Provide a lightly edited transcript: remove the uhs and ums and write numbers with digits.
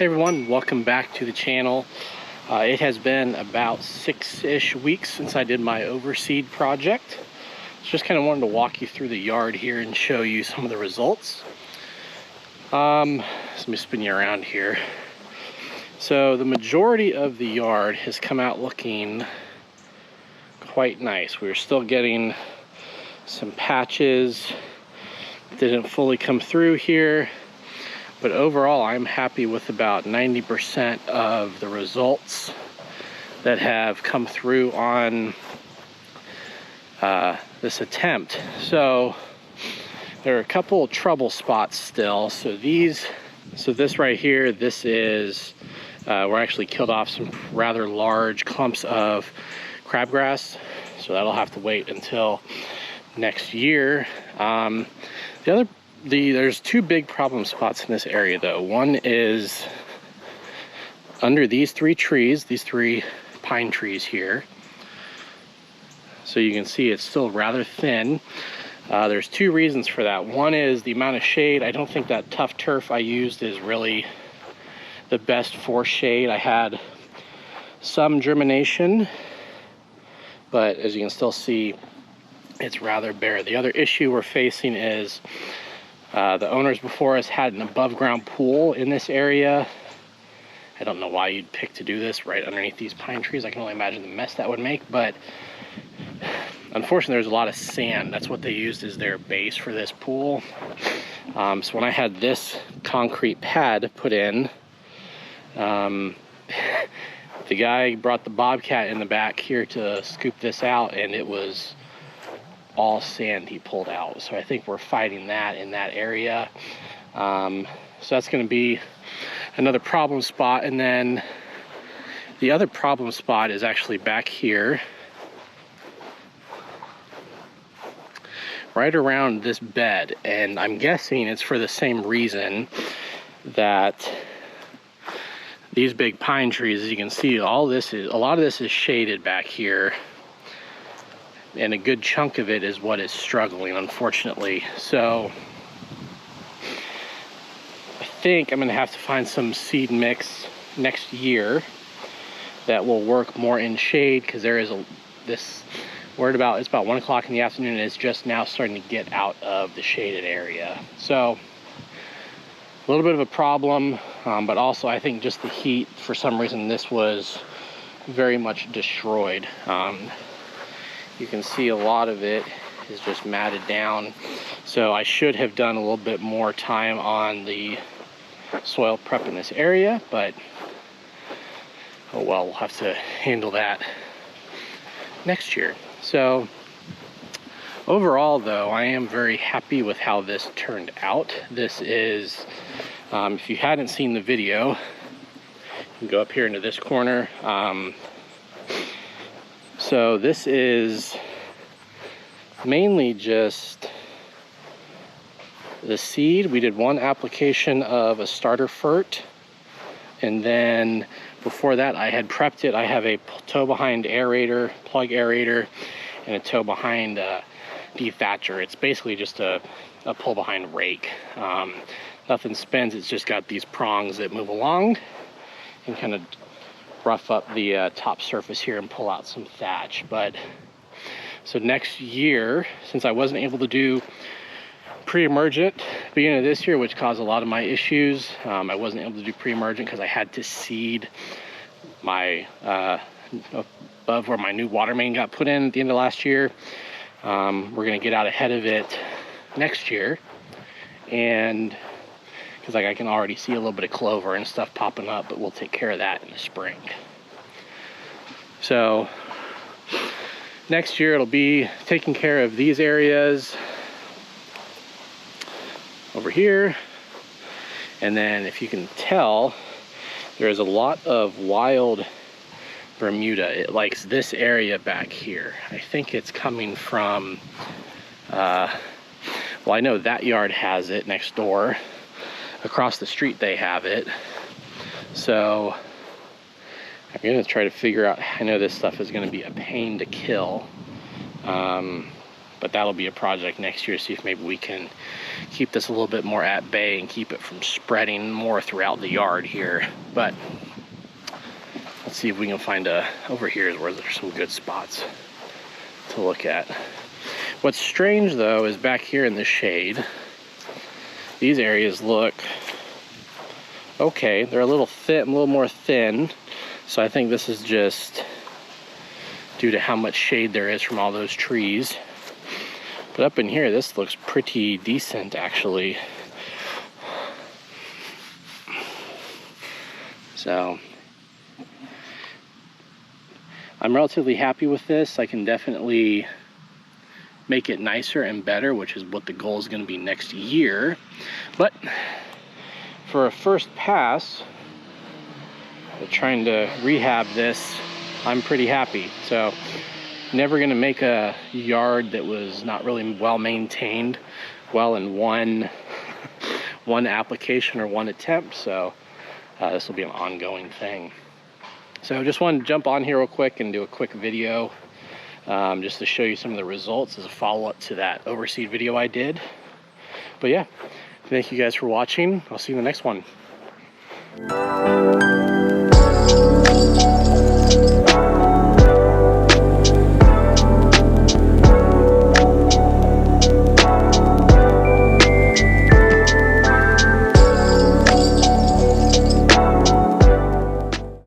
Hey everyone, welcome back to the channel. It has been about 6-ish weeks since I did my overseed project. Just kind of wanted to walk you through the yard here and show you some of the results. So let me spin you around here. So the majority of the yard has come out looking quite nice. We're still getting some patches that didn't fully come through here. But overall, I'm happy with about 90% of the results that have come through on this attempt. So there are a couple of trouble spots still. So this right here, this is, we're actually killed off some rather large clumps of crabgrass. So that'll have to wait until next year. There's two big problem spots in this area though. One is under these three pine trees here. So you can see it's still rather thin. There's two reasons for that. One is the amount of shade. I don't think that tough turf I used is really the best for shade. I had some germination, but as you can still see, it's rather bare. The other issue we're facing is the owners before us had an above ground pool in this area. I don't know why you'd pick to do this right underneath these pine trees. I can only imagine the mess that would make, but unfortunately there's a lot of sand. That's what they used as their base for this pool. So when I had this concrete pad put in, the guy brought the bobcat in the back here to scoop this out, and it was all sand he pulled out. So I think we're fighting that in that area. So that's going to be another problem spot. And then the other problem spot is actually back here, right around this bed. And I'm guessing it's for the same reason that these big pine trees, as you can see, a lot of this is shaded back here. And a good chunk of it is what is struggling, unfortunately. So I think I'm gonna have to find some seed mix next year that will work more in shade, because there is it's about 1 o'clock in the afternoon, and it's just now starting to get out of the shaded area. So a little bit of a problem, but also I think just the heat, for some reason this was very much destroyed. You can see a lot of it is just matted down. So I should have done a little bit more time on the soil prep in this area, but oh well, we'll have to handle that next year. So overall though, I am very happy with how this turned out. This is, if you hadn't seen the video, you can go up here into this corner. So this is mainly just the seed. We did one application of a starter fert, and then before that I had prepped it. I have a toe behind aerator, plug aerator, and a toe behind dethatcher. It's basically just a pull behind rake. Nothing spins, it's just got these prongs that move along and kind of rough up the top surface here and pull out some thatch. But so next year, since I wasn't able to do pre-emergent beginning of this year, which caused a lot of my issues, I wasn't able to do pre-emergent because I had to seed my above where my new water main got put in at the end of last year. We're gonna get out ahead of it next year, and because like I can already see a little bit of clover and stuff popping up, but we'll take care of that in the spring. So next year it'll be taking care of these areas over here. And then if you can tell, there's a lot of wild Bermuda. It likes this area back here. I think it's coming from, well, I know that yard has it next door. Across the street they have it. So I'm gonna try to figure out, I know this stuff is gonna be a pain to kill. But that'll be a project next year, see if maybe we can keep this a little bit more at bay and keep it from spreading more throughout the yard here. But let's see if we can find over here is where there's some good spots to look at. What's strange though is back here in the shade, these areas look okay. They're a little more thin. So I think this is just due to how much shade there is from all those trees. But up in here, this looks pretty decent actually. So I'm relatively happy with this. I can definitely make it nicer and better, which is what the goal is going to be next year. But for a first pass, trying to rehab this, I'm pretty happy. So never going to make a yard that was not really well maintained well in one application or one attempt. So this will be an ongoing thing. So just wanted to jump on here real quick and do a quick video just to show you some of the results as a follow-up to that overseed video I did. But yeah, thank you guys for watching. I'll see you in the next one.